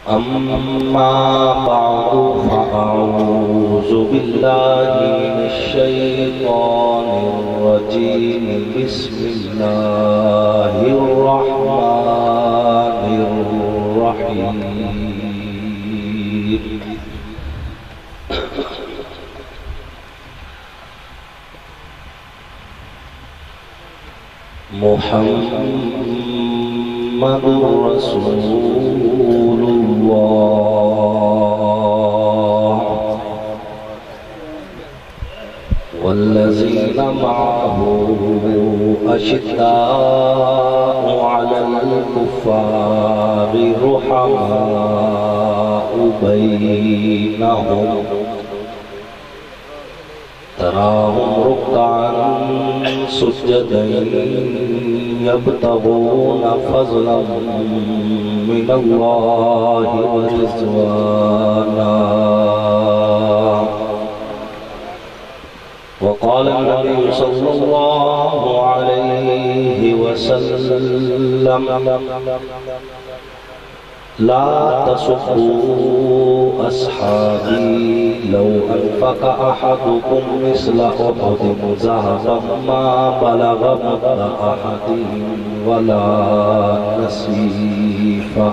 أما بعد فأعوذ بالله من الشيطان الرجيم بسم الله الرحمن الرحيم محمد رسول الله والذين معه أشداء على الكفار رحماء بينهم تراهم ركعا سجدا يبتغون فضلا من الله ورضوانا وقال النبي صلى الله عليه وسلم لا تسبوا أصحابي لو أنفق أحدكم مثل أحد ذهبا ما بلغ مد أحدهم ولا نصيفا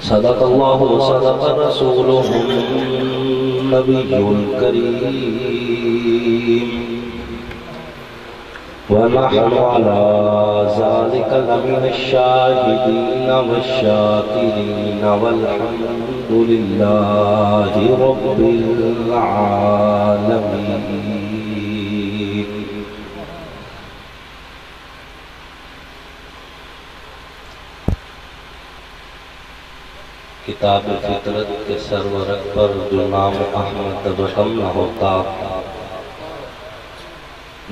صدق الله وصدق رسوله النبي الكريم ونحن على ذلك لمن الشاهدين والشاكرين والحمد لله رب العالمين. کتاب فطرت کے سرورق پر جو نام احمد رقم نہ ہوتا،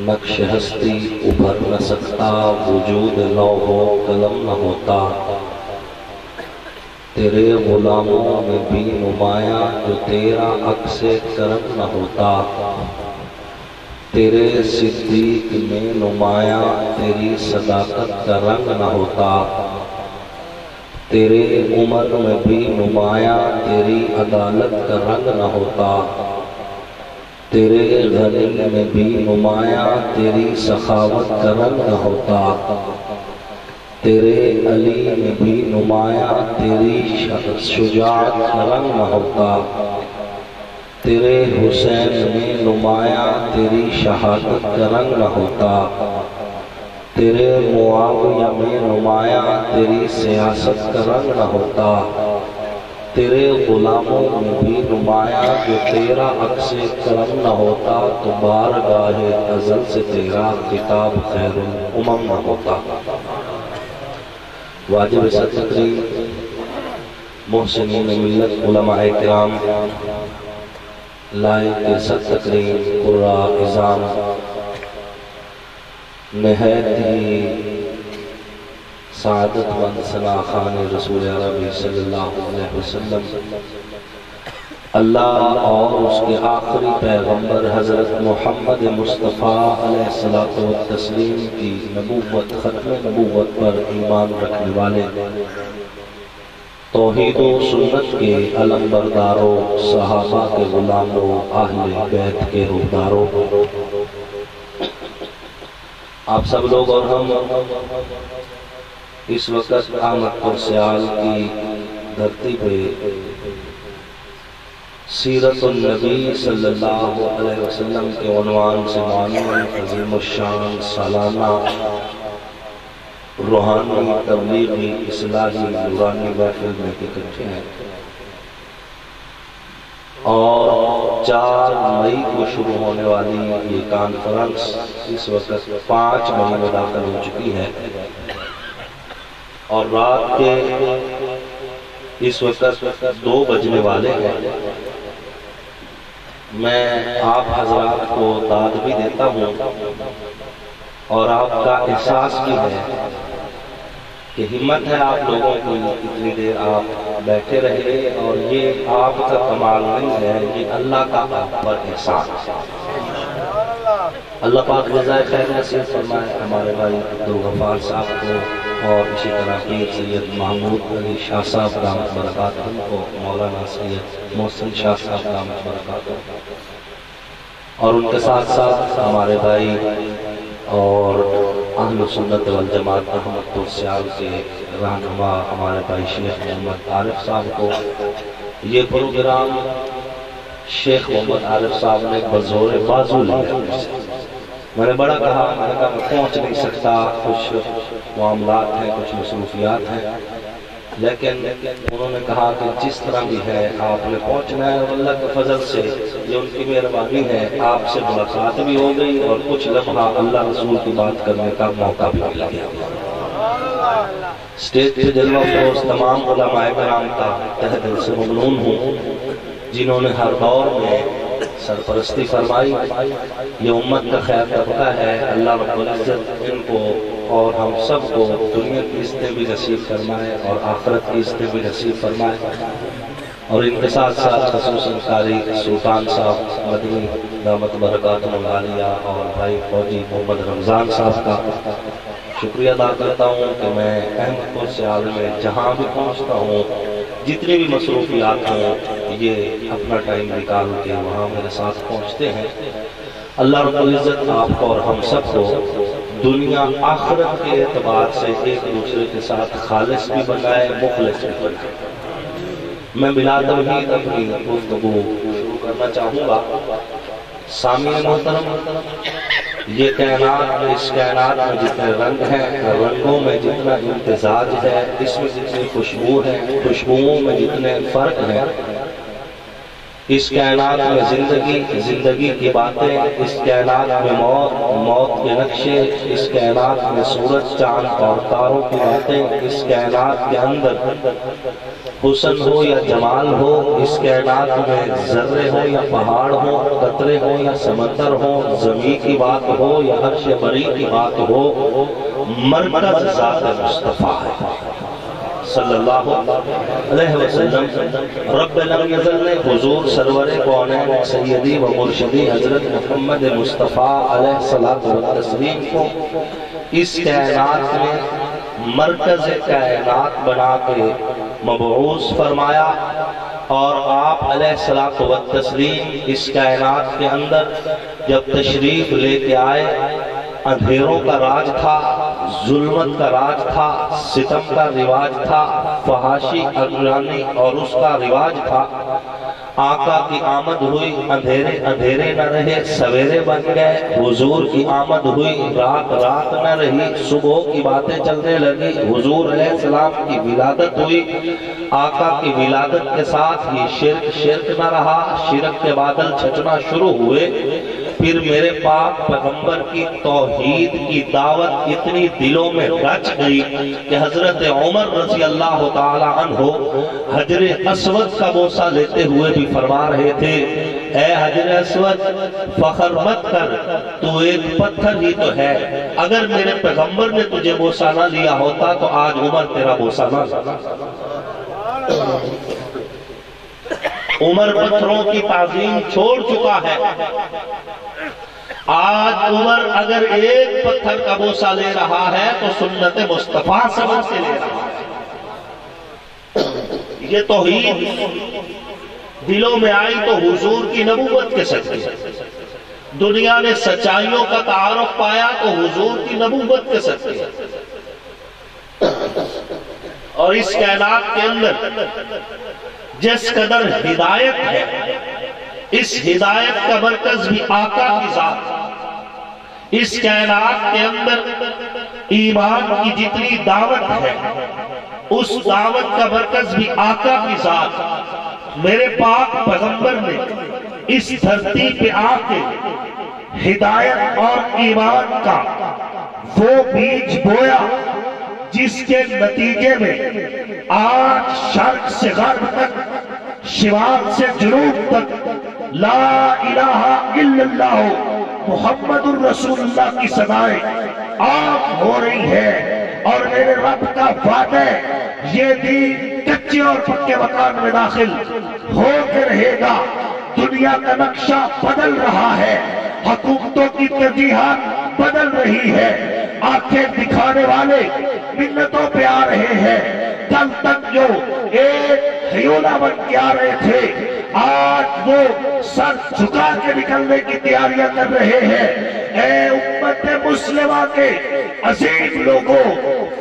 نقش ہستی ابھر نہ سکتا، وجود لوح و قلم نہ ہوتا، تیرے غلاموں میں بھی نمایاں جو تیرا عکس کرم نہ ہوتا، تیرے صدیق میں نمایاں تیری صداقت کا رنگ نہ ہوتا، تیرے عمر میں بھی نمایاں تیری عدالت کا رنگ نہ ہوتا، تیرے غنی میں بھی نمایاں تیری سخاوت کا رنگ نہ ہوتا، تیرے علی میں بھی نمایاں تیری شجاعت کا رنگ نہ ہوتا، تیرے حسین میں نمایاں تیری شہادت کا رنگ نہ ہوتا، تیرے معاویہ میں نمایاں تیری سیاست کا رنگ نہ ہوتا، تیرے غلاموں میں بھی نمایاں جو تیرا عکس کرم نہ ہوتا، تو بارگاہ ازل سے تیرا خطاب خیر الامم نہ ہوتا۔ واجب ست تقریم محسنین ملت علماء کرام، لائق ست تقریم قراء اعظام، نہایت ہی سعادت مند ثناخان رسول عربی صلی اللہ علیہ وسلم، اللہ اور اس کے آخری پیغمبر حضرت محمد مصطفیٰ علیہ السلام کی نبوت، ختم نبوت پر ایمان رکھنے والے، توحید و سنت کے علم برداروں، صحابہ کے غلاموں، اہل بیت کے روحداروں، آپ سب لوگ اور ہم اس وقت احمد پر سیال کی دھرتی پہ سیرت النبی صلی اللہ علیہ وسلم کے عنوان سے معنون عظیم الشان سالانہ روحانی تبلیغی اصلاحی نورانی محفل میں اکٹھے ہیں، اور 4 مئی کو شروع ہونے والی یہ کانفرنس اس وقت 5 مئی میں داخل ہو چکی ہے، اور رات کے اس وقت 2 بجنے والے ہیں۔ میں آپ حضرات کو داد بھی دیتا ہوں اور آپ کا احساس بھی ہے کہ ہمت ہے آپ لوگوں کو اتنی دیر آپ بیٹھے رہے، اور یہ آپ کا کمال نہیں ہے، یہ اللہ کا آپ پر احسان ہے۔ اللہ پاک جزائے خیر نصیب فرمائے ہمارے بھائی عبدالغفار صاحب کو، اور اسی طرح پیر سید محمود علی شاہ صاحب دامت برکاتہم کو، مولانا سید محسن شاہ صاحب دامت برکاتہم، اور ان کے ساتھ ساتھ ہمارے بھائی اور اہل سنت والجماعت احمد سیال کے رہنما ہمارے بھائی شیخ محمد عارف صاحب کو۔ یہ پروگرام شیخ محمد عارف صاحب نے بزور بازو لیا، میں نے بڑا کہا، میں نے کہا میں پہنچ نہیں سکتا، کچھ معاملات ہیں، کچھ مصروفیات ہیں، لیکن انہوں نے کہا کہ جس طرح بھی ہے آپ نے پہنچنا ہے، اور اللہ کے فضل سے یہ ان کی مہربانی ہے، آپ سے ملاقات بھی ہو گئی اور کچھ لمحہ اللہ رسول کی بات کرنے کا موقع بھی مل گیا۔ اسٹیج پہ جلوہ فروز تمام علماء کرام کا تہ دل سے ممنون ہوں، جنہوں نے ہر دور میں سرپرستی فرمائی۔ یہ امت کا خیر طبقہ ہے، اللہ رب العزت ان کو اور ہم سب کو دنیا کی عزتیں بھی نصیب فرمائے اور آخرت کی عزتیں بھی نصیب فرمائے، اور ان کے ساتھ ساتھ خصوصاً قاری سلطان صاحب مدنی دامت برکاتہم العالیہ اور بھائی فوجی محمد رمضان صاحب کا شکریہ ادا کرتا ہوں کہ میں احمد پور سیال میں جہاں بھی پہنچتا ہوں، جتنی بھی مصروفیات ہوں، یہ اپنا ٹائم نکال کے وہاں میرے ساتھ پہنچتے ہیں۔ اللہ رب العزت آپ کو اور ہم سب کو دنیا آخرت کے اعتبار سے ایک دوسرے کے ساتھ خالص بھی بنائے، مخلص بھی بنائے۔ میں بلا تمہید اپنی گفتگو شروع کرنا چاہوں گا۔ سامعین محترم، یہ کائنات، اس کائنات میں جتنے رنگ ہیں، رنگوں میں جتنا امتزاج ہے، اس میں جتنی خوشبو ہے، خوشبوؤں میں جتنے فرق ہیں، اس کائنات میں زندگی کی باتیں، اس کائنات میں موت کے نقشے، اس کائنات میں سورج چاند اور تاروں کی باتیں، اس کائنات کے اندر حسن ہو یا جمال ہو، اس کائنات میں ذرے ہو یا پہاڑ ہو، قطرے ہو یا سمندر ہو، زمین کی بات ہو یا عرش بری کی بات ہو، مرکز ذات مصطفیٰ ہے صلی اللہ علیہ وسلم۔ رب لم یزل نے حضور سرور کونین سیدی و مرشدی حضرت محمد مصطفیٰ علیہ الصلوۃ والتسلیم کو اس کائنات میں مرکز کائنات بنا کے مبعوث فرمایا، اور آپ علیہ الصلوۃ والتسلیم اس کائنات کے اندر جب تشریف لے کے آئے، اندھیروں کا راج تھا، ظلمت کا راج تھا، ستم کا رواج تھا، فحاشی اگرانی اور اس کا رواج تھا۔ آقا کی آمد ہوئی، اندھیرے نہ رہے، سویرے بن گئے، حضور کی آمد ہوئی، رات نہ رہی، صبح کی باتیں چلنے لگی، حضور علیہ السلام کی ولادت ہوئی، آقا کی ولادت کے ساتھ ہی شرک نہ رہا، شرک کے بادل چھٹنا شروع ہوئے، پھر میرے پاک پیغمبر کی توحید کی دعوت اتنی دلوں میں رچ گئی کہ حضرت عمر رضی اللہ تعالی عنہ حجر اسود کا بوسہ لیتے ہوئے بھی فرما رہے تھے، اے حجر اسود فخر مت کر، تو ایک پتھر ہی تو ہے، اگر میرے پیغمبر نے تجھے بوسہ نہ لیا ہوتا تو آج عمر تیرا بوسہ نہ لیتا۔ عمر پتھروں کی تعظیم چھوڑ چکا ہے، آج عمر اگر ایک پتھر کا بوسہ لے رہا ہے تو سنت مصطفیٰ سمجھ سے لے رہا ہے۔ یہ توحید دلوں میں آئی تو حضور کی نبوت کے صدقے، دنیا نے سچائیوں کا تعارف پایا تو حضور کی نبوت کے صدقے، اور اس کائنات کے اندر جس قدر ہدایت ہے، اس ہدایت کا مرکز بھی آقا کی ذات، اس کائنات کے اندر ایمان کی جتنی دعوت ہے، اس دعوت کا مرکز بھی آقا کی ذات۔ میرے پاک پیغمبر نے اس دھرتی پہ آ کے ہدایت اور ایمان کا وہ بیج بویا جس کے نتیجے میں آج شرق سے غرب تک، شمال سے جنوب تک لا الہ الا اللہ محمد الرسول اللہ کی صدائیں عام ہو رہی ہے، اور میرے رب کا وعدہ یہ دین کچے اور پکے مکان میں داخل ہو کے رہے گا۔ دنیا کا نقشہ بدل رہا ہے، حکومتوں کی ترجیحات بدل رہی ہے، آنکھیں دکھانے والے منتوں پہ آ رہے ہیں۔ کل تک جو ایک ہیولا بن کے آ رہے تھے، آج وہ سر جھکا کے نکلنے کی تیاریاں کر رہے ہیں۔ اے امت مسلمہ کے عظیم لوگوں،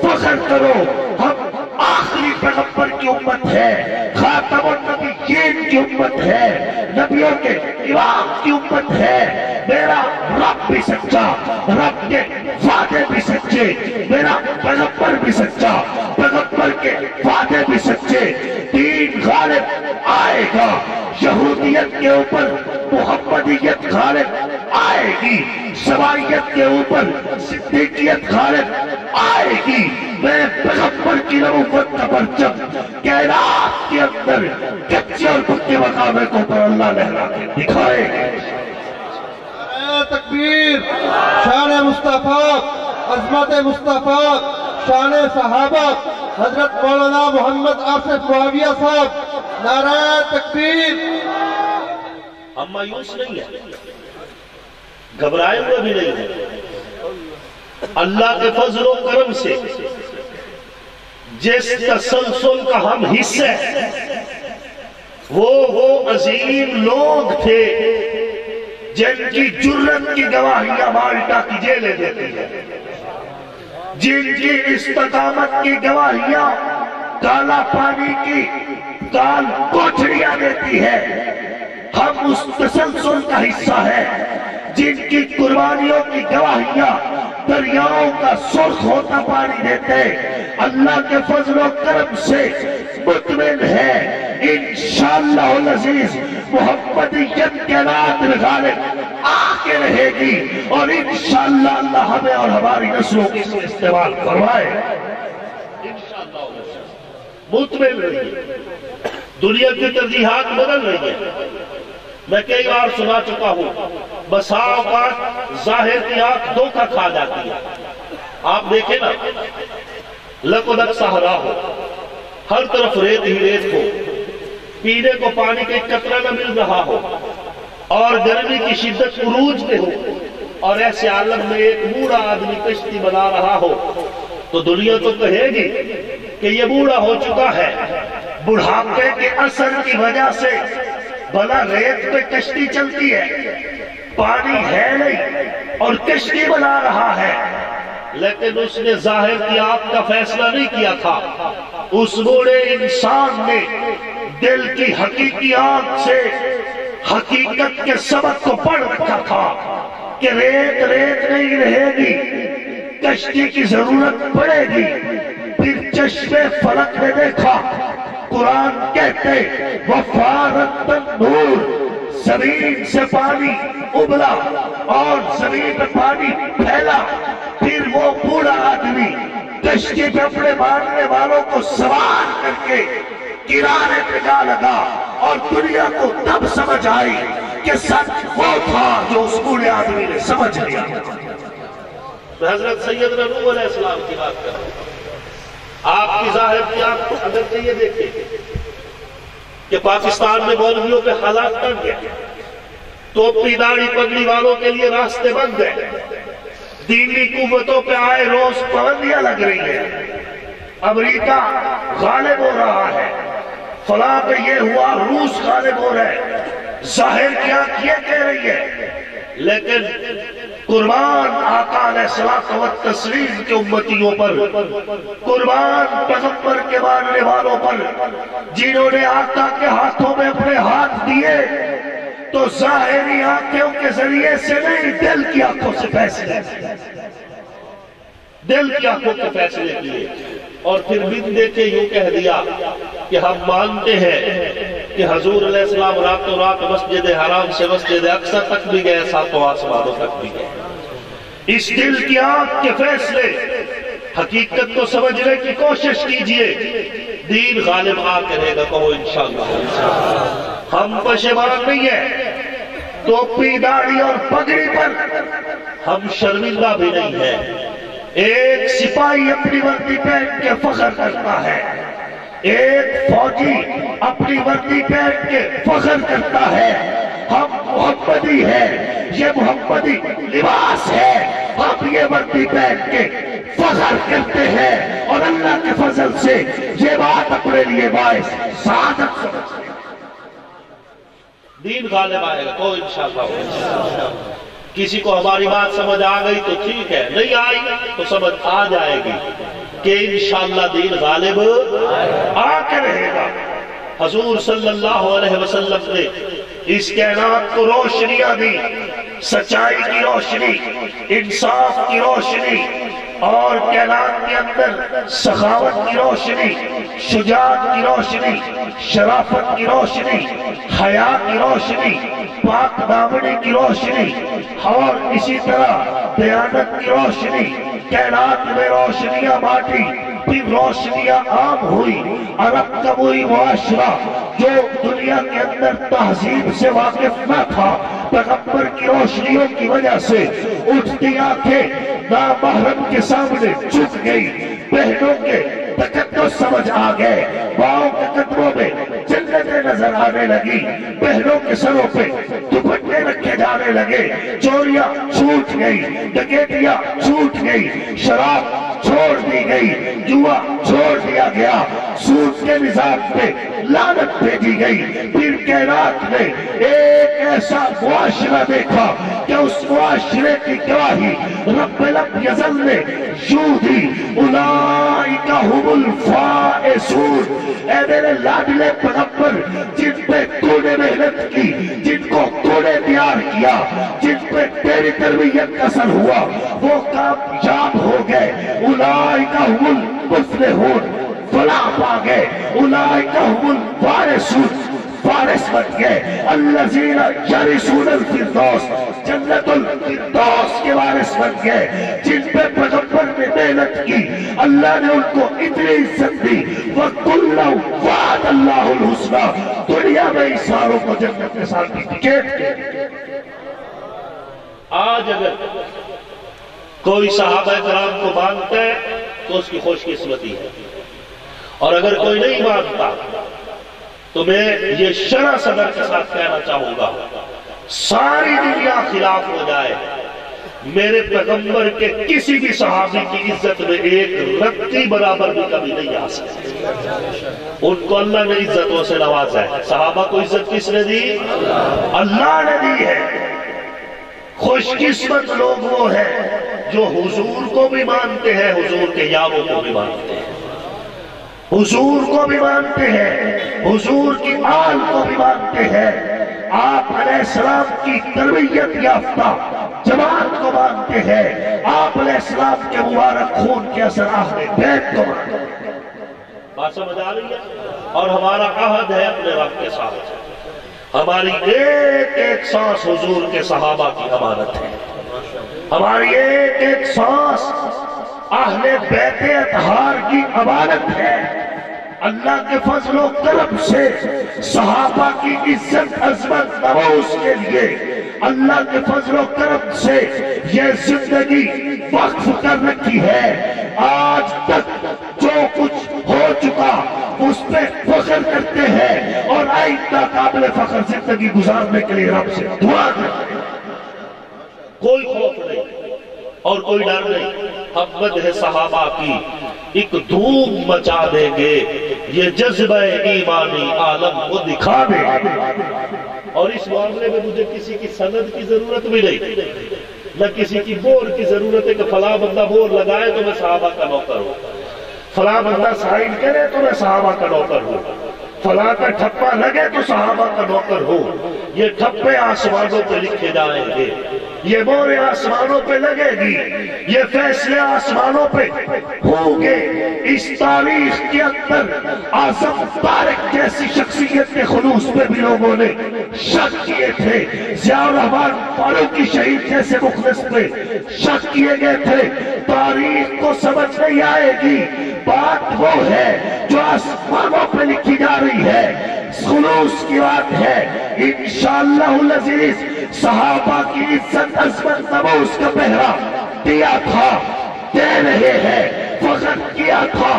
فخر کرو، ہم آخری پیغمبر کی امت ہے، خاتم النبیین کی امت ہے، نبیوں کے امام کی امت ہے۔ میرا رب بھی سچا، رب کے وعدے بھی سچے، میرا پیغمبر بھی سچا، پیغمبر کے وعدے بھی سچے۔ دین غالب آئے گا، یہودیت کے اوپر محمدیت غالب آئے گی، سمائیت کے اوپر صدیقیت غالب آئے گی۔ میرے پیغمبر کی نبوت کا پرچم کائنات کے اندر کچے اور پکے مقامے کو پر اللہ لہرا کے دکھائے گے۔ تکبیر، شان مصطفیٰ، عظمت مصطفیٰ، شان صحابہ، حضرت مولانا محمد آصف معاویہ صاحب، نعرہ تکبیر۔ ہم مایوس نہیں ہیں، گھبرائے ہوئے بھی نہیں ہیں۔ اللہ کے فضل و کرم سے جس تسلسل کا ہم حصہ ہیں، وہ عظیم لوگ تھے جن کی جرت کی گواہیاں مالٹا کی جیلیں دیتی ہیں، جن کی استقامت کی گواہیاں کالا پانی کی کال کوٹھڑیاں دیتی ہے۔ ہم اس تسلسل کا حصہ ہیں جن کی قربانیوں کی گواہیاں دریاؤں کا سرخ ہوتا پانی دیتے۔ اللہ کے فضل و کرم سے مطمئن ہے انشاءاللہ العزیز محمدیت کے نادر غالب آ کے رہے گی، اور انشاءاللہ اللہ ہمیں اور ہماری نسلوں کی اس میں استعمال کروائے۔ انشاءاللہ مطمئن رہیے، دنیا کی ترجیحات بدل رہی ہیں۔ میں کئی بار سنا چکا ہوں، بسا اوقات ظاہر کی آنکھ دھوکہ کھا جاتی ہے۔ آپ دیکھیں نا، لقدق صحرا ہو، ہر طرف ریت ہی ریت ہو، پینے کو پانی کا ایک قطرہ نہ مل رہا ہو، اور گرمی کی شدت عروج پہ ہو، اور ایسے عالم میں ایک بوڑھا آدمی کشتی بنا رہا ہو، تو دنیا تو کہے گی کہ یہ بوڑھا ہو چکا ہے، بڑھاپے کے اثر کی وجہ سے بھلا ریت پہ کشتی چلتی ہے، پانی ہے نہیں اور کشتی بنا رہا ہے۔ لیکن اس نے ظاہر کی آنکھ کا فیصلہ نہیں کیا تھا، اس بوڑھے انسان نے دل کی حقیقی آنکھ سے حقیقت کے سبق کو پڑھ رکھا تھا کہ ریت ریت نہیں رہے گی، کشتی کی ضرورت پڑے گی۔ پھر چشمے فلک نے دیکھا، قرآن کہتے وفارت النور، زمین سے پانی ابلا اور زمین پہ پانی پھیلا۔ پھر وہ بوڑھا آدمی کشتی پہ اپنے ماننے والوں کو سوار کر کے کنارے پہ جا لگا، اور دنیا کو تب سمجھ آئی کہ سچ وہ تھا جو اس بوڑھے آدمی نے سمجھ لیا۔ میں حضرت سیدنا نوح علیہ السلام کی بات کر رہا ہوں۔ آپ کی ظاہر کی آنکھ اگر یہ دیکھیں کہ پاکستان میں مولویوں پہ حالات بن گئے، ٹوپی داڑھی پگڑی والوں کے لیے راستے بند گئے، دینی قوتوں پہ آئے روز پابندیاں لگ رہی ہیں، امریکہ غالب ہو رہا ہے، فلاں پہ یہ ہوا، روس غالب ہو رہا ہے، ظاہر کی آنکھ یہ کہہ رہی ہے، لیکن قربان آقا علیہ الصلوۃ والتسلیم کے امتیوں پر، قربان پیغمبر کے ماننے والوں پر، جنہوں نے آقا کے ہاتھوں میں اپنے ہاتھ دیے، تو ظاہری آنکھوں کے ذریعے سے نہیں، دل کی آنکھوں سے فیصلے، دل کی آنکھوں کے فیصلے کیے، اور پھر بن دیکھے یوں کہہ دیا کہ ہم مانتے ہیں کہ حضور علیہ السلام راتوں رات مسجد حرام سے مسجد اقصی تک بھی گئے، ساتوں آسمانوں تک بھی گئے۔ اس دل کی آنکھ کے فیصلے، حقیقت کو سمجھنے کی کوشش کیجئے، دین غالب آ کے رہے گا، کہو انشاءاللہ۔ ہم پشیمان نہیں ہیں، ٹوپی داڑھی اور پگڑی پر ہم شرمندہ بھی نہیں ہیں۔ ایک سپاہی اپنی وردی پہن کے فخر کرتا ہے، ایک فوجی اپنی وردی پہن کے فخر کرتا ہے۔ ہم محمدی ہیں، یہ محمدی لباس ہے، آپ یہ وردی پہن کے فخر کرتے ہیں اور اللہ کے فضل سے یہ بات اپنے لیے باعث سعادت سمجھتے ہیں۔ دین غالب آئے گا، کوئی انشاءاللہ۔ کسی کو ہماری بات سمجھ آ گئی تو ٹھیک ہے، نہیں آئی تو سمجھ آ جائے گی کہ انشاءاللہ دین غالب آ کے رہے گا۔ حضور صلی اللہ علیہ وسلم نے اس کائنات کو روشنیاں دی، سچائی کی روشنی، انصاف کی روشنی، اور کائنات کے اندر سخاوت کی روشنی، شجاعت کی روشنی، شرافت کی روشنی، حیا کی روشنی، پاک دامنی کی روشنی، اور اسی طرح دیانت کی روشنی، کائنات میں روشنیاں بانٹی، پھر روشنیاں عام ہوئی۔ عرب کا وہی معاشرہ جو دنیا کے اندر تہذیب سے واقف نہ تھا، پیغمبر کی روشنیوں کی وجہ سے اٹھتی آنکھیں نامحرم کے سامنے جھک گئی، بہنوں کے تقدس سمجھ آ گئے، باؤں کے قدموں میں جنتیں نظر آنے لگی، بہنوں کے سروں پہ دوپٹے رکھے جانے لگے، چوریاں چھوٹ گئی، ڈکیتیاں چھوٹ گئی، شراب چھوڑ دی گئی، جوا چھوڑ دیا گیا، سود کے نظام پہ لعنت بھیجی گئی۔ پھر کائنات نے ایک ایسا معاشرہ دیکھا کہ اس معاشرے کی گواہی رب لم یزل نے یوں دی، اولئک ھم الفائزون۔ اے میرے لاڈلے پیغمبر، جن پہ تو نے محنت کی، جن کو تو نے تیار کیا، جن پہ تیری تربیت کا اثر ہوا، وہ کامیاب ہو گئے۔ اولئک ھم المفلحون، فلاح پا گئے۔ اولئک ھم الوارثون، وارث بن گئے۔ الذین یرثون الفردوس، جنت الفردوس کے وارث بن گئے۔ جن پہ پیغمبر نے محنت کی، اللہ نے ان کو اتنی عزت دی۔ وَكُلًّا وَعَدَ اللَّهُ الْحُسْنَىٰ، دنیا میں اس ساروں کو جنت کے ساتھ کی ٹکٹ۔ آج اگر کوئی صحابہ کرام کو مانتا ہے تو اس کی خوش قسمتی ہے، اور اگر کوئی نہیں مانتا تو میں یہ شرح صدر کے ساتھ کہنا چاہوں گا، ساری دنیا خلاف ہو جائے، میرے پیغمبر کے کسی بھی صحابی کی عزت میں ایک رتی برابر بھی کبھی نہیں آ سکتی۔ ان کو اللہ نے عزتوں سے نوازا ہے۔ صحابہ کو عزت کس نے دی؟ اللہ نے دی ہے۔ خوش قسمت لوگ وہ ہیں جو حضور کو بھی مانتے ہیں، حضور کے یاروں کو بھی مانتے ہیں، حضور کو بھی مانتے ہیں، حضور کی آل کو بھی مانتے ہیں، آپ علیہ السلام کی تربیت یافتہ جماعت کو مانتے ہیں، آپ علیہ السلام کے مبارک خون کے اثر اہل بیت کو مانتے ہیں۔ بات سمجھ آ رہی ہے؟ اور ہمارا عہد ہے اپنے رب کے ساتھ، ہماری ایک ایک سانس حضور کے صحابہ کی امانت ہے، ہماری ایک ایک سانس اہل بیت اطہار کی امانت ہے۔ اللہ کے فضل و کرم سے صحابہ کی عزت عظمت نموز کے لیے اللہ کے فضل و کرم سے یہ زندگی وقف کر رکھی ہے۔ آج تک جو کچھ ہو چکا اس پہ فخر کرتے ہیں، اور آئندہ قابل فخر زندگی گزارنے کے لیے رب سے دعا کرتے ہیں۔ کوئی خوف نہیں اور کوئی ڈر نہیں، ہم مدح صحابہ کی ایک دھوم مچا دیں گے، یہ جذبہ ایمانی عالم کو دکھا دیں گے۔ اور اس معاملے میں مجھے کسی کی سند کی ضرورت بھی نہیں، نہ کسی کی بور کی ضرورت ہے کہ فلاں بندہ بور لگائے تو میں صحابہ کا نوکر ہوں، فلاں بندہ سائن کرے تو میں صحابہ کا نوکر ہوں، فلاں کا ٹھپا لگے تو صحابہ کا نوکر ہوں۔ یہ ٹھپے آسمانوں پہ لکھے جائیں گے، یہ مورے آسمانوں پہ لگے گی، یہ فیصلے آسمانوں پہ ہوں گے۔ اس تاریخ کے اندر اعظم طارق جیسی شخصیت کے خلوص پہ بھی لوگوں نے شک کیے تھے، ضیاء الرحمن فاروقی شہید جیسے مخلص پہ شک کیے گئے تھے۔ تاریخ کو سمجھ نہیں آئے گی، بات وہ ہے جو آسمانوں پہ لکھی جا رہی ہے، خلوص کی بات ہے۔ انشاءاللہ العزیز صحابہ کی عزت عظمت نموز کا پہرا دیا تھا، دے رہے ہیں، فخر کیا تھا،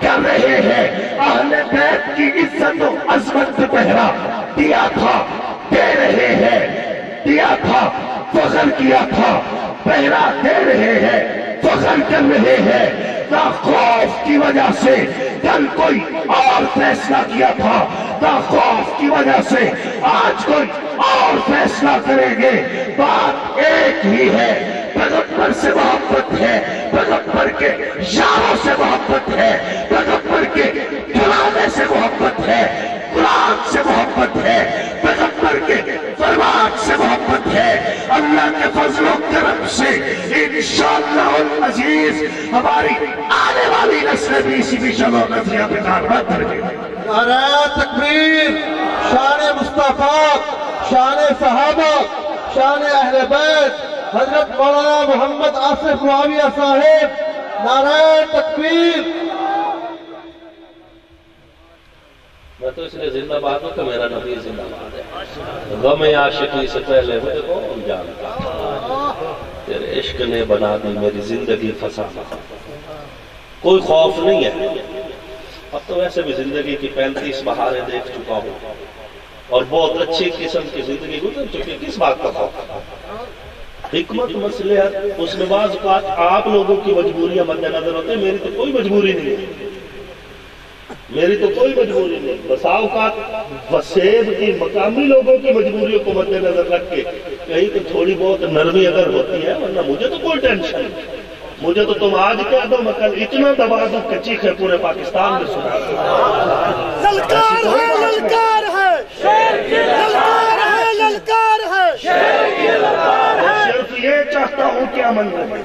کر رہے ہیں۔ اہل بیت کی عزت و عظمت کا پہرا دیا تھا، دے رہے ہیں، دیا تھا، فخر کیا تھا، پہرا دے رہے ہیں، فخر کر رہے ہیں۔ نہ خوف کی وجہ سے کل کوئی اور فیصلہ کیا تھا، نہ خوف کی وجہ سے آج کوئی اور فیصلہ کریں گے۔ بات ایک ہی ہے، پیغمبر سے محبت ہے، پیغمبر کے یاروں سے محبت ہے، پیغمبر کے کلامے سے محبت ہے، قرآن سے محبت ہے، پیغمبر کے فرمان سے محبت ہے۔ اللہ کے فضل و کرم سے انشاءاللہ العزیز ہماری آنے والی نسل بھی اسی مشن و نظریہ پہ کاربند کرے۔ نعرہ تکبیر، شان مصطفیٰ، شان صحابہ، شان اہل بیت، حضرت مولانا محمد آصف معاویہ صاحب، نعرہ تکبیر۔ میں تو اس لیے زندہ باد ہوں کہ میرا نبی زندہ باد ہے۔ غم عاشقی سے پہلے مجھے کون جانتا، تیرے عشق نے بنا دی میری زندگی فسانہ۔ کوئی خوف نہیں ہے، اب تو ویسے بھی زندگی کی 35 بہاریں دیکھ چکا ہوں اور بہت اچھی قسم کی زندگی گزر چکی، کس بات کا خوف؟ حکمت مصلحت اس میں بعض اوقات آپ لوگوں کی مجبوریاں مد نظر ہوتے ہیں، میری تو کوئی مجبوری نہیں ہے، میری تو کوئی مجبوری نہیں۔ بسا اوقات وسیب کی مقامی لوگوں کی مجبوریوں کو مد نظر رکھ کے کہیں تو تھوڑی بہت نرمی اگر ہوتی ہے، ورنہ مجھے تو کوئی ٹینشن نہیں۔ مجھے تو تم آج کہہ دو میں کل اتنا دبا دوں کہ چیخیں پورے پاکستان میں سنا دو۔ للکار ہے، للکار ہے، للکار ہے، للکار ہے۔ صرف یہ چاہتا ہوں کہ امن رہے،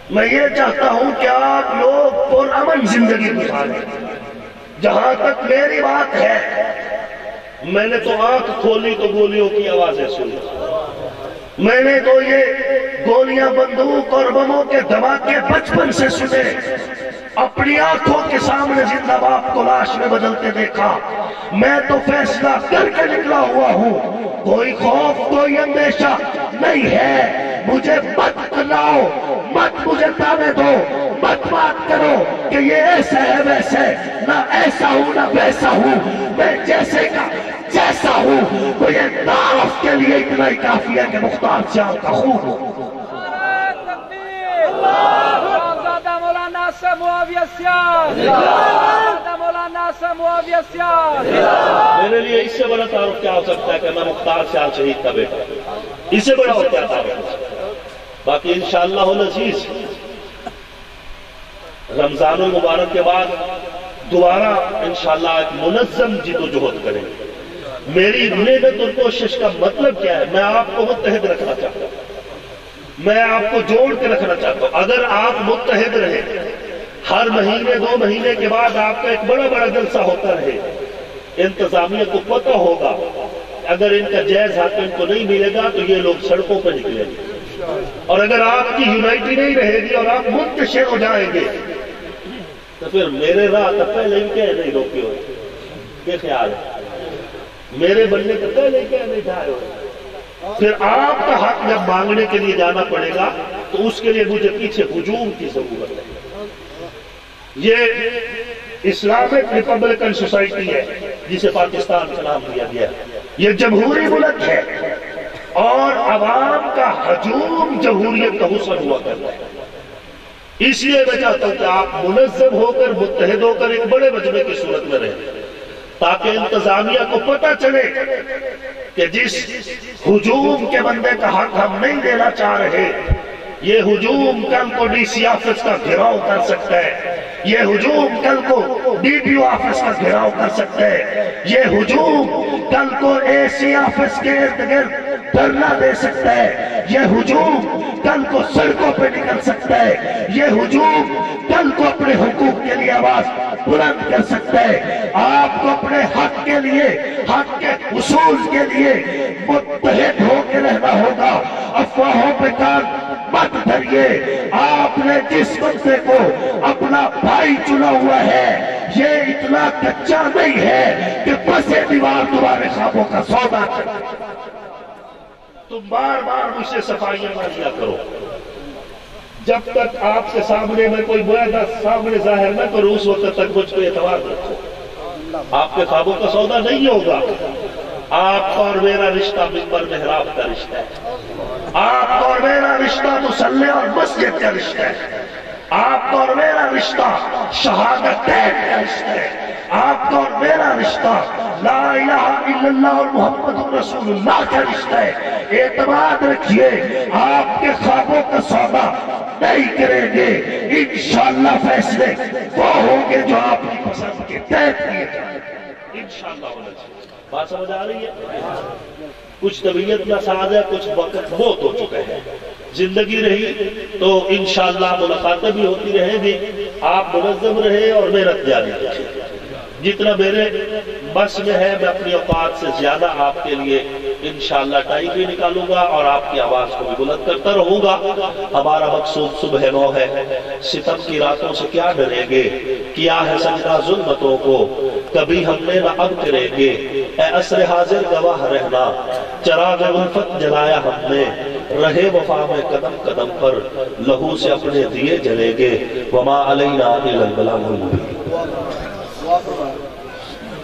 میں یہ چاہتا ہوں کہ آپ لوگ پرامن زندگی گزاریں۔ جہاں تک میری بات ہے، میں نے تو آنکھ کھولی تو گولیوں کی آوازیں سنی، میں نے تو یہ گولیاں بندوق اور بموں کے دھماکے بچپن سے سنے، اپنی آنکھوں کے سامنے زندہ باپ کو لاش میں بدلتے دیکھا۔ میں تو فیصلہ کر کے نکلا ہوا ہوں، کوئی خوف کوئی اندیشہ نہیں ہے۔ مجھے مت کراؤ، مت مجھے تانے دو، مت بات کرو کہ یہ ایسا ہے ویسے، نہ ایسا ہوں نہ ویسا ہوں، میں جیسے کا جیسا ہوں۔ مجھے تعارف کے لیے اتنا ہی کافی ہے کہ مختار شام کا خون ہوں۔ زیادہ مولانا سے معاویہ سیاد، زیادہ مولانا سے معاویہ سیاد۔ میرے لیے اس سے بڑا تعارف کیا ہو سکتا ہے کہ میں مختار شام شہید کا بیٹا، اس سے بڑا کیا تعارف؟ باقی انشاءاللہ العزیز رمضان المبارک کے بعد دوبارہ انشاءاللہ ایک منظم جد و جہد کریں گے۔ میری محنت اور کوشش کا مطلب کیا ہے؟ میں آپ کو متحد رکھنا چاہتا ہوں، میں آپ کو جوڑ کے رکھنا چاہتا ہوں۔ اگر آپ متحد رہے، ہر مہینے 2 مہینے کے بعد آپ کا ایک بڑا بڑا جلسہ ہوتا رہے، انتظامیہ کو پتہ ہوگا اگر ان کا جائز حق ان کو نہیں ملے گا تو یہ لوگ سڑکوں پہ نکلیں گے، اور اگر آپ کی یونائٹی نہیں رہے گی اور آپ منتشر ہو جائیں گے تو پھر میرے راہ تک پہلے ہی کہہ نہیں روکی ہوئی۔ یہ خیال ہے میرے بننے کا پہلے ہی کہہ نہیں جائے ہوئے، پھر آپ کا حق جب مانگنے کے لیے جانا پڑے گا تو اس کے لیے مجھے پیچھے ہجوم کی ضرورت ہے۔ یہ اسلامک ریپبلکن سوسائٹی ہے جسے پاکستان کا نام دیا گیا، یہ جمہوری ملک ہے اور عوام کا ہجوم جمہوریت کا حسن ہوا کرتا ہے۔ اس لیے میں چاہتا ہوں کہ آپ منظم ہو کر متحد ہو کر ایک بڑے مجمع کی صورت میں رہیں، تاکہ انتظامیہ کو پتہ چلے کہ جس ہجوم کے بندے کا حق ہم نہیں دینا چاہ رہے، یہ ہجوم کل کو ڈی سی آفس کا گھیراؤ کر سکتا ہے، یہ ہجوم کل کو ڈی پی او آفس کا گھیراؤ کر سکتا ہے، یہ ہجوم کل کو اے سی آفس کے ارد گرد دھرنا دے سکتا ہے، یہ ہجوم کل کو سڑکوں پہ نکل سکتا ہے، یہ ہجوم کل کو اپنے حقوق کے لیے آواز بلند کر سکتا ہے۔ آپ کو اپنے حق کے لیے، حق کے اصول کے لیے متحد ہو کے رہنا ہوگا۔ افواہوں پہ کان مت دھریے۔ آپ نے جس بندے کو اپنا بھائی چنا ہوا ہے یہ اتنا کچا نہیں ہے کہ پسے دیوار تمہارے خوابوں کا سودا کرے۔ تم بار بار مجھ سے صفائیاں نہ لیا کرو، جب تک آپ کے سامنے میں کوئی معاہدہ سامنے ظاہر نہ کرو اس وقت تک مجھ پہ اعتبار رکھو۔ آپ کے خوابوں کا سودا نہیں ہوگا، آپ اور میرا رشتہ منبر محراب کا رشتہ ہے۔ آپ اور میرا رشتہ مصلی اور مسجد کا رشتہ ہے، آپ اور میرا رشتہ شہادتین کا رشتہ ہے، آپ اور میرا رشتہ لا الہ الا اللہ اور محمد رسول اللہ کا رشتہ ہے۔ اعتماد رکھیے، آپ کے خوابوں کا سودا نہیں کریں گے، انشاءاللہ فیصلے وہ ہوں گے جو آپ کی پسند کے تحت کیے جائیں گے انشاءاللہ۔ بات سمجھ آ رہی ہے؟ کچھ طبیعت ناساز ہے، کچھ وقت بہت ہو چکے ہیں، زندگی رہی تو انشاءاللہ ملاقاتیں بھی ہوتی رہیں گی۔ آپ منظم رہے اور محنت جاری رکھیں، جتنا میرے بس میں ہے میں اپنی اوقات سے زیادہ آپ کے لیے انشاءاللہ ٹائم بھی نکالوں گا اور آپ کی آواز کو بھی بلند کرتا رہوں گا۔ ہمارا مقصود صبح نو ہے، ستم کی راتوں سے کیا ڈریں گے، کیا ہے سجدہ ظلمتوں کو کبھی ہم نے نہ اب کریں گے، اے عصر حاضر گواہ رہنا، چراغ الفت جلایا ہم نے، رہے وفا میں قدم قدم پر لہو سے اپنے دیے جلیں گے، وما علینا الا البلاغ المبین۔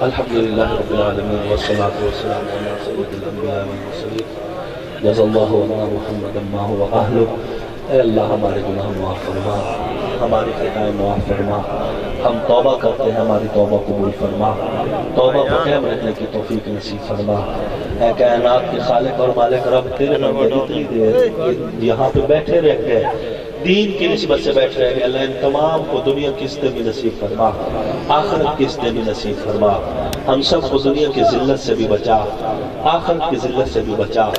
الحمدللہ رب العالمین والصلاة والسلام علی سید الانبیاء والمرسلین جزا اللہ عنا محمد ما هو اہلہ۔ اے اللہ ہمارے گناہ معاف فرما، ہماری خطائیں معاف فرما، ہم توبہ کرتے ہیں ہماری توبہ قبول فرما، توبہ پر قائم رہنے کی توفیق نصیب فرما۔ اے کائنات کے خالق اور مالک رب، تیرے بندے اتنی دیر یہاں پہ بیٹھے رہ گئے، دین کی نسبت سے بیٹھ رہے گئے، اللہ ان تمام کو دنیا کی عزت بھی نصیب فرما، آخرت کی عزت بھی نصیب فرما، ہم سب کو دنیا کی ذلت سے بھی بچا، آخرت کی ذلت سے بھی بچا،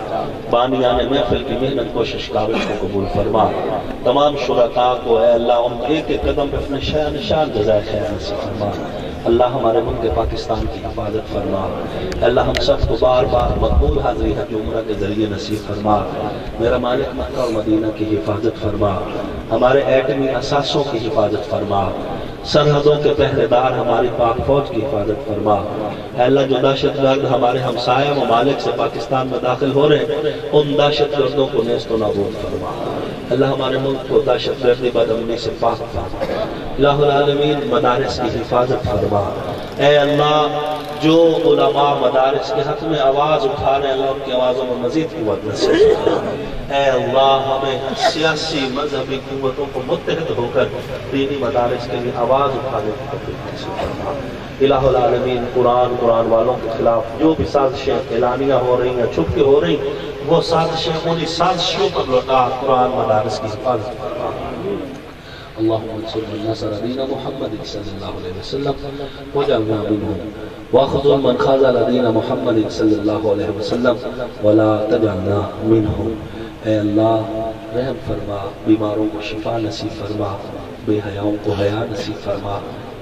بانیان محفل کی محنت کوشش کاوش کو قبول فرما، تمام شرکاء کو اے اللہ ان ایک ایک قدم پہ اپنے نشان جزائے خیر نصیب فرما۔ اللہ ہمارے ملک پاکستان کی حفاظت فرما، اللہ ہم سب کو بار بار مقبول حاضری حج عمرہ کے ذریعے نصیب فرما، میرا مالک مکہ اور مدینہ کی حفاظت فرما، ہمارے ایٹمی اثاثوں کی حفاظت فرما، سرحدوں کے پہرے دار ہماری پاک فوج کی حفاظت فرما۔ اے اللہ جو دہشت گرد ہمارے ہمسایہ ممالک سے پاکستان میں داخل ہو رہے ہیں ان دہشت گردوں کو نیست و نابود فرما، اللہ ہمارے ملک کو دہشت گردی بدامنی سے پاک فرما، الہ العالمین مدارس کی حفاظت فرما۔ اے اللہ جو علماء مدارس کے حق میں آواز اٹھا رہے ہیں اللہ ان کی آوازوں میں مزید قوت نصیب فرما۔ اے اللہ ہمیں سیاسی مذہبی قوتوں کو متحد ہو کر دینی مدارس کے لیے آواز اٹھانے کی توفیق نصیب فرما۔ الہ العالمین قرآن والوں کے خلاف جو بھی سازشیں اعلانیہ ہو رہی ہیں چھپ کے ہو رہی وہ سازشیں انہی سازشوں پر لوٹا قرآن مدارس کی حفاظت فرما۔ اللہم انصر من نصر دین محمد صلی اللہ علیہ وسلم وجعلنا منہم واخذل من خاذل دین محمد صلی اللہ علیہ وسلم ولا تجعلنا منہم۔ اے اللہ رحم فرما، بیماروں کو شفا نصیب فرما، بے حیاؤں کو حیا نصیب فرما،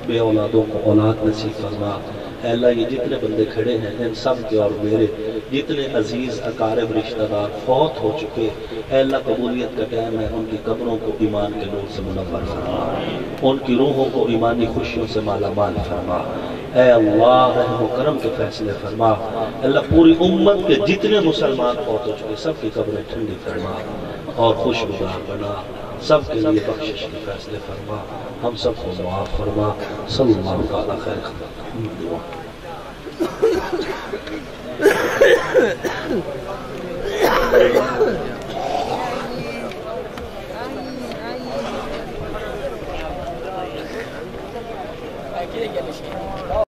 بے اولادوں کو اولاد نصیب فرما۔ اے اللہ یہ جتنے بندے کھڑے ہیں ان سب کے اور میرے جتنے عزیز اقارب رشتہ دار فوت ہو چکے، اے اللہ قبولیت کا ٹائم ہے، ان کی قبروں کو ایمان کے نور سے منور فرما، ان کی روحوں کو ایمانی خوشیوں سے مالا مال فرما۔ اے اللہ رحم و کرم کے فیصلے فرما، اللہ پوری امت کے جتنے مسلمان فوت ہو چکے سب کی قبریں ٹھنڈی فرما اور خوشگوار بنا، سب کے لیے بخشش کے فیصلے فرما، ہم سب کو معاف فرما۔ صلی اللہ علیہ خیر خبر